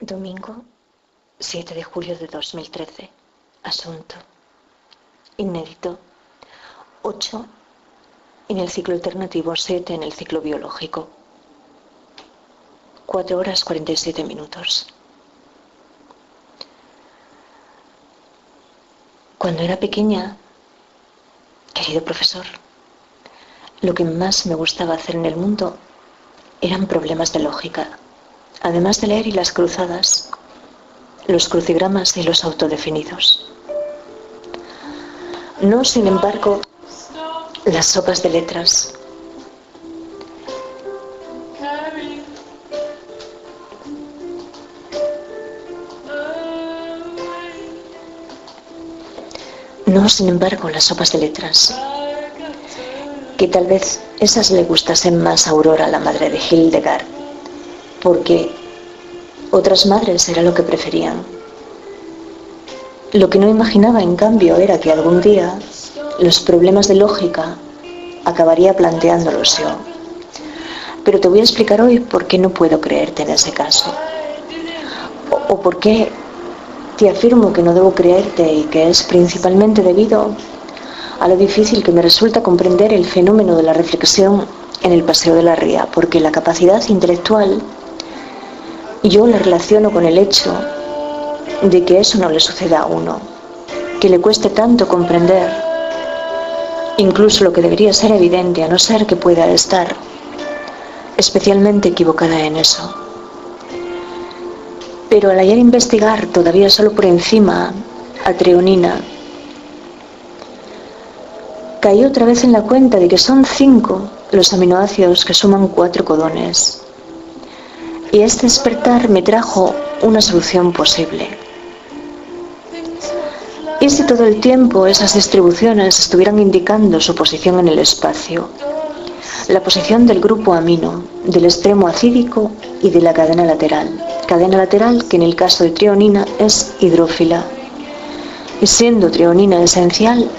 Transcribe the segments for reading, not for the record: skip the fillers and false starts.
Domingo, 7 de julio de 2013. Asunto. Inédito. 8 en el ciclo alternativo, 7 en el ciclo biológico. 4 horas 47 minutos. Cuando era pequeña, querido profesor, lo que más me gustaba hacer en el mundo eran problemas de lógica. Además de leer y las cruzadas, los crucigramas y los autodefinidos. No, sin embargo, las sopas de letras. No, sin embargo, las sopas de letras. Que tal vez esas le gustasen más a Aurora, la madre de Hildegard, porque otras madres era lo que preferían. Lo que no imaginaba, en cambio, era que algún día los problemas de lógica acabaría planteándolos yo. Pero te voy a explicar hoy por qué no puedo creerte en ese caso. O por qué te afirmo que no debo creerte y que es principalmente debido a lo difícil que me resulta comprender el fenómeno de la reflexión en el Paseo de la Ría, porque la capacidad intelectual yo la relaciono con el hecho de que eso no le suceda a uno, que le cueste tanto comprender incluso lo que debería ser evidente, a no ser que pueda estar especialmente equivocada en eso. Pero al ayer investigar, todavía solo por encima, a treonina, caí otra vez en la cuenta de que son 5 los aminoácidos que suman 4 codones. Y este despertar me trajo una solución posible. ¿Y si todo el tiempo esas distribuciones estuvieran indicando su posición en el espacio? La posición del grupo amino, del extremo acídico y de la cadena lateral. Cadena lateral que en el caso de treonina es hidrófila. Y siendo treonina esencial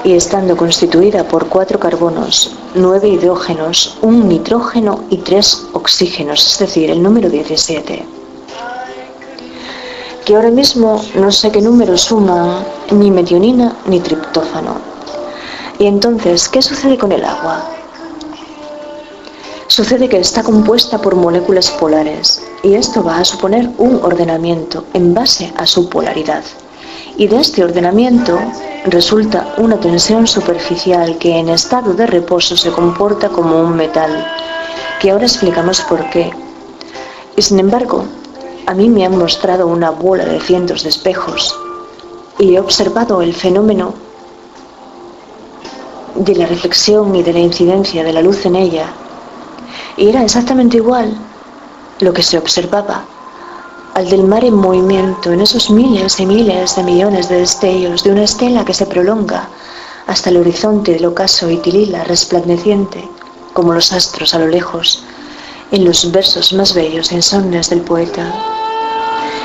y estando constituida por 4 carbonos, 9 hidrógenos, 1 nitrógeno y 3 oxígenos, es decir, el número 17. Que ahora mismo no sé qué número suman ni metionina ni triptófano. Y entonces, ¿qué sucede con el agua? Sucede que está compuesta por moléculas polares y esto va a suponer un ordenamiento en base a su polaridad. Y de este ordenamiento resulta una tensión superficial que en estado de reposo se comporta como un metal, que ahora explicamos por qué. Y sin embargo, a mí me han mostrado una bola de cientos de espejos y he observado el fenómeno de la reflexión y de la incidencia de la luz en ella. Y era exactamente igual lo que se observaba al del mar en movimiento, en esos miles y miles de millones de destellos de una estela que se prolonga hasta el horizonte del ocaso y tilila resplandeciente, como los astros a lo lejos, en los versos más bellos e insomnes del poeta.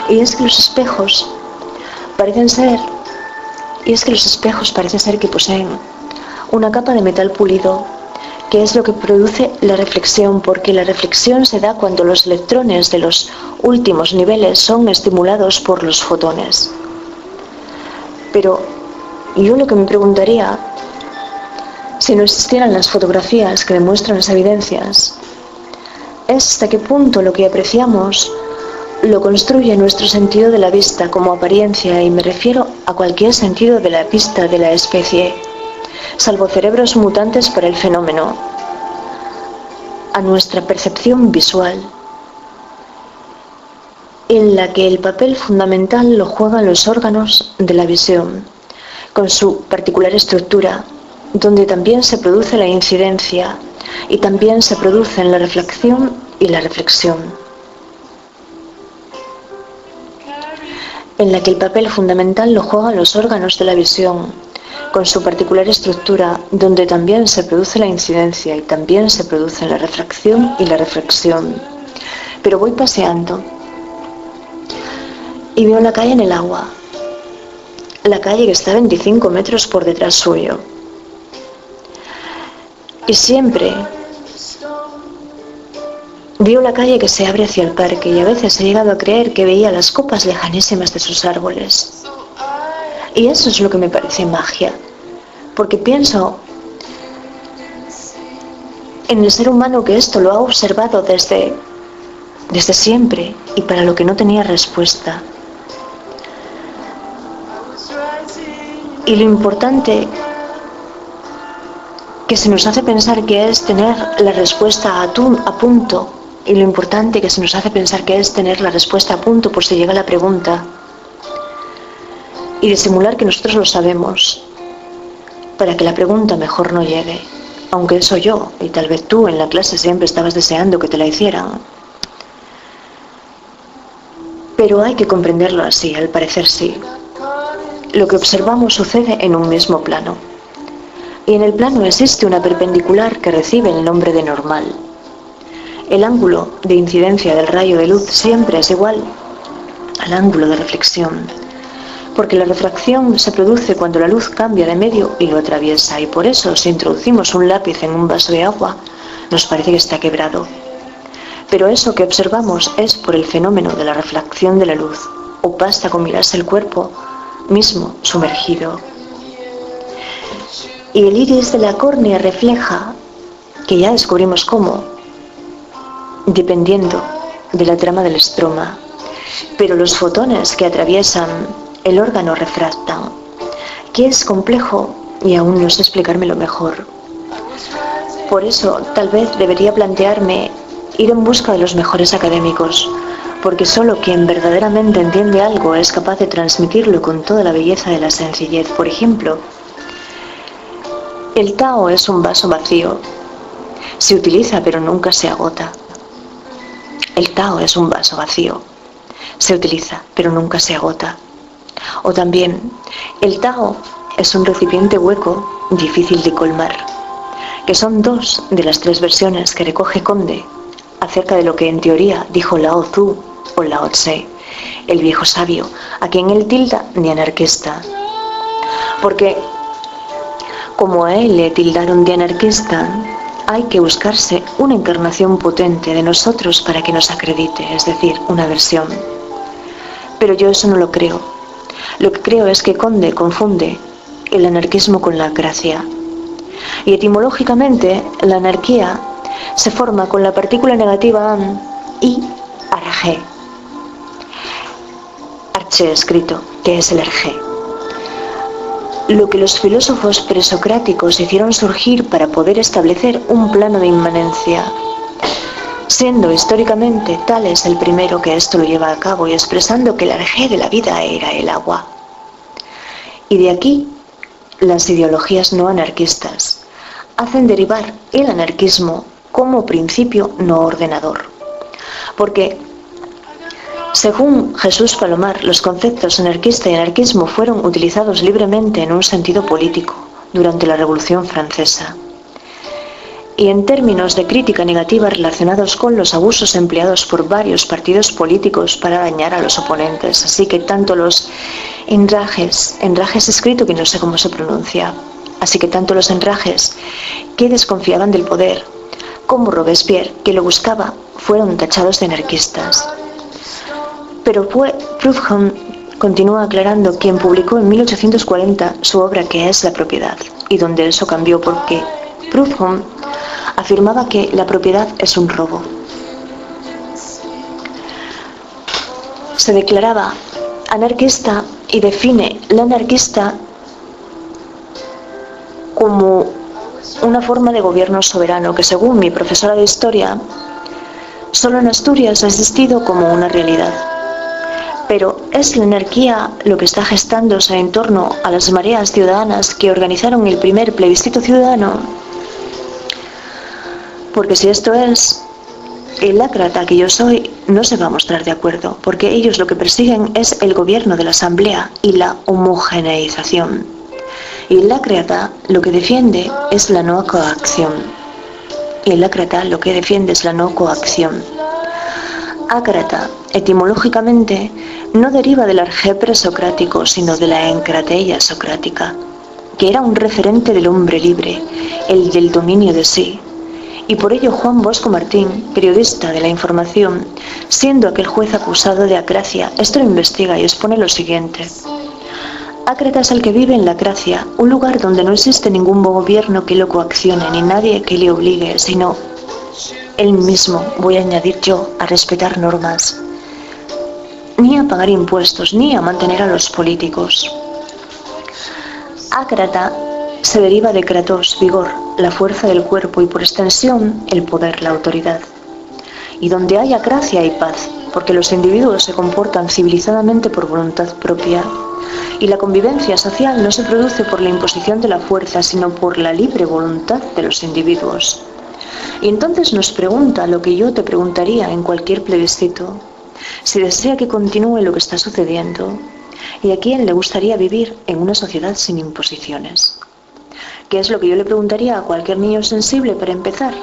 Y es que los espejos parece ser que poseen una capa de metal pulido, que es lo que produce la reflexión, porque la reflexión se da cuando los electrones de los últimos niveles son estimulados por los fotones. Pero yo lo que me preguntaría, si no existieran las fotografías que demuestran las evidencias, es hasta qué punto lo que apreciamos lo construye nuestro sentido de la vista como apariencia, y me refiero a cualquier sentido de la vista de la especie, salvo cerebros mutantes para el fenómeno, a nuestra percepción visual, en la que el papel fundamental lo juegan los órganos de la visión, con su particular estructura, donde también se produce la incidencia y también se producen la reflexión y la reflexión, en la que el papel fundamental lo juegan los órganos de la visión, con su particular estructura, donde también se produce la incidencia y también se producen la refracción y la reflexión. Pero voy paseando y veo la calle en el agua, la calle que está 25 metros por detrás suyo. Y siempre Vio la calle que se abre hacia el parque y a veces he llegado a creer que veía las copas lejanísimas de sus árboles. Y eso es lo que me parece magia, porque pienso en el ser humano que esto lo ha observado desde siempre y para lo que no tenía respuesta. Y lo importante que se nos hace pensar que es tener la respuesta a punto, y lo importante que se nos hace pensar que es tener la respuesta a punto por si llega la pregunta, y disimular que nosotros lo sabemos, para que la pregunta mejor no llegue, aunque eso yo, y tal vez tú en la clase siempre estabas deseando que te la hicieran. Pero hay que comprenderlo así, al parecer sí. Lo que observamos sucede en un mismo plano. Y en el plano existe una perpendicular que recibe el nombre de normal. El ángulo de incidencia del rayo de luz siempre es igual al ángulo de reflexión, porque la refracción se produce cuando la luz cambia de medio y lo atraviesa, y por eso si introducimos un lápiz en un vaso de agua, nos parece que está quebrado. Pero eso que observamos es por el fenómeno de la refracción de la luz, o basta con mirarse el cuerpo mismo sumergido. Y el iris de la córnea refleja, que ya descubrimos cómo, dependiendo de la trama del estroma, pero los fotones que atraviesan el órgano refractan, que es complejo y aún no sé explicármelo mejor. Por eso tal vez debería plantearme ir en busca de los mejores académicos, porque solo quien verdaderamente entiende algo es capaz de transmitirlo con toda la belleza de la sencillez. Por ejemplo, el Tao es un vaso vacío. Se utiliza pero nunca se agota. El Tao es un vaso vacío. Se utiliza pero nunca se agota. O también, el Tao es un recipiente hueco difícil de colmar, que son dos de las tres versiones que recoge Conde acerca de lo que en teoría dijo Lao Tzu o Lao Tse, el viejo sabio, a quien él tilda de anarquista. Porque, como a él le tildaron de anarquista, hay que buscarse una encarnación potente de nosotros para que nos acredite, es decir, una versión. Pero yo eso no lo creo. Lo que creo es que Conde confunde el anarquismo con la gracia. Y etimológicamente, la anarquía se forma con la partícula negativa an y arge, arche escrito, que es el arge. Lo que los filósofos presocráticos hicieron surgir para poder establecer un plano de inmanencia, siendo históricamente Tales el primero que esto lo lleva a cabo y expresando que el arjé de la vida era el agua. Y de aquí, las ideologías no anarquistas hacen derivar el anarquismo como principio no ordenador. Porque, según Jesús Palomar, los conceptos anarquista y anarquismo fueron utilizados libremente en un sentido político durante la Revolución Francesa. Y en términos de crítica negativa relacionados con los abusos empleados por varios partidos políticos para dañar a los oponentes. Así que tanto los enrajes escrito que no sé cómo se pronuncia, así que tanto los enrajes que desconfiaban del poder, como Robespierre, que lo buscaba, fueron tachados de anarquistas. Pero Proudhon continúa aclarando quien publicó en 1840 su obra que es La propiedad, y donde eso cambió porque Proudhon afirmaba que la propiedad es un robo. Se declaraba anarquista y define la anarquista como una forma de gobierno soberano que, según mi profesora de historia, solo en Asturias ha existido como una realidad. Pero ¿es la anarquía lo que está gestándose en torno a las mareas ciudadanas que organizaron el primer plebiscito ciudadano? Porque si esto es, el lácrata que yo soy no se va a mostrar de acuerdo, porque ellos lo que persiguen es el gobierno de la asamblea y la homogeneización. Y el lácrata lo que defiende es la no coacción. Y el lácrata lo que defiende es la no coacción. Ácrata, etimológicamente, no deriva del arjé presocrático, sino de la encrateia socrática, que era un referente del hombre libre, el del dominio de sí. Y por ello Juan Bosco Martín, periodista de la información, siendo aquel juez acusado de acracia, esto lo investiga y expone lo siguiente. Ácrata es el que vive en la Acracia, un lugar donde no existe ningún gobierno que lo coaccione ni nadie que le obligue, sino él mismo, voy a añadir yo, a respetar normas, ni a pagar impuestos, ni a mantener a los políticos. Ácrata se deriva de kratos, vigor, la fuerza del cuerpo y por extensión el poder, la autoridad. Y donde hay acracia hay paz, porque los individuos se comportan civilizadamente por voluntad propia. Y la convivencia social no se produce por la imposición de la fuerza, sino por la libre voluntad de los individuos. Y entonces nos pregunta lo que yo te preguntaría en cualquier plebiscito, si desea que continúe lo que está sucediendo, y a quién le gustaría vivir en una sociedad sin imposiciones. ¿Qué es lo que yo le preguntaría a cualquier niño sensible para empezar?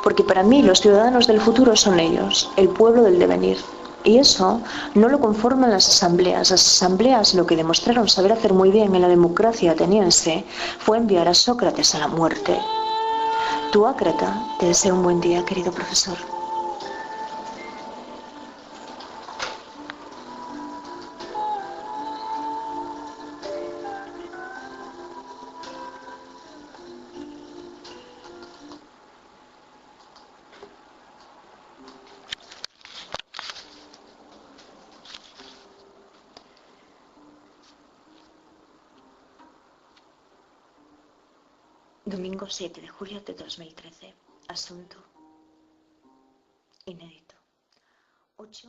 Porque para mí los ciudadanos del futuro son ellos, el pueblo del devenir. Y eso no lo conforman las asambleas. Las asambleas lo que demostraron saber hacer muy bien en la democracia ateniense fue enviar a Sócrates a la muerte. Tu Ácrata te desea un buen día, querido profesor. Domingo 7 de julio de 2013. Asunto inédito. 8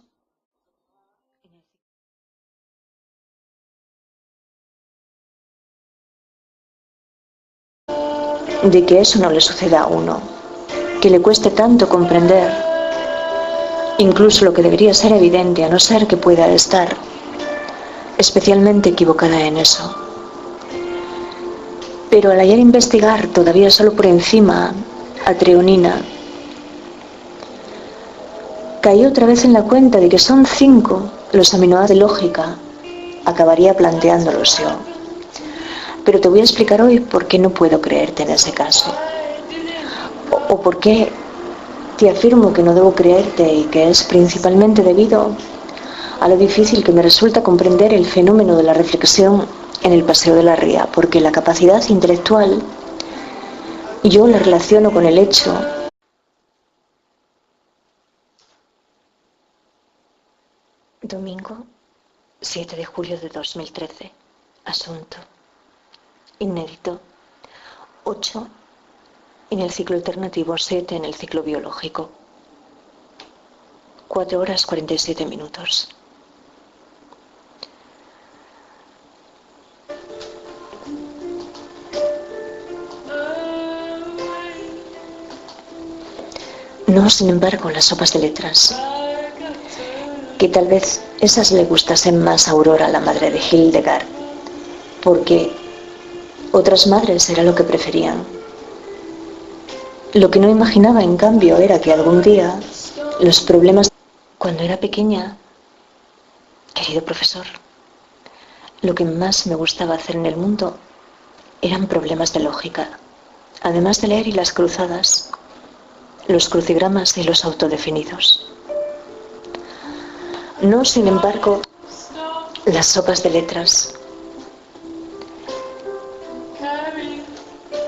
en el... De que eso no le suceda a uno, que le cueste tanto comprender, incluso lo que debería ser evidente, a no ser que pueda estar especialmente equivocada en eso. Pero al ayer investigar todavía solo por encima a treonina, caí otra vez en la cuenta de que son 5 los aminoácidos de lógica. Acabaría planteándolos yo. Pero te voy a explicar hoy por qué no puedo creerte en ese caso. O por qué te afirmo que no debo creerte y que es principalmente debido a lo difícil que me resulta comprender el fenómeno de la reflexión en el Paseo de la Ría, porque la capacidad intelectual yo la relaciono con el hecho Domingo 7 de julio de 2013. Asunto inédito. 8 en el ciclo alternativo, 7 en el ciclo biológico. 4 horas 47 minutos. No, sin embargo, las sopas de letras. Que tal vez esas le gustasen más a Aurora, la madre de Hildegard, porque otras madres era lo que preferían. Lo que no imaginaba, en cambio, era que algún día los problemas... Cuando era pequeña, querido profesor, lo que más me gustaba hacer en el mundo eran problemas de lógica, además de leer y las cruzadas, los crucigramas y los autodefinidos. No, sin embargo, las sopas de letras.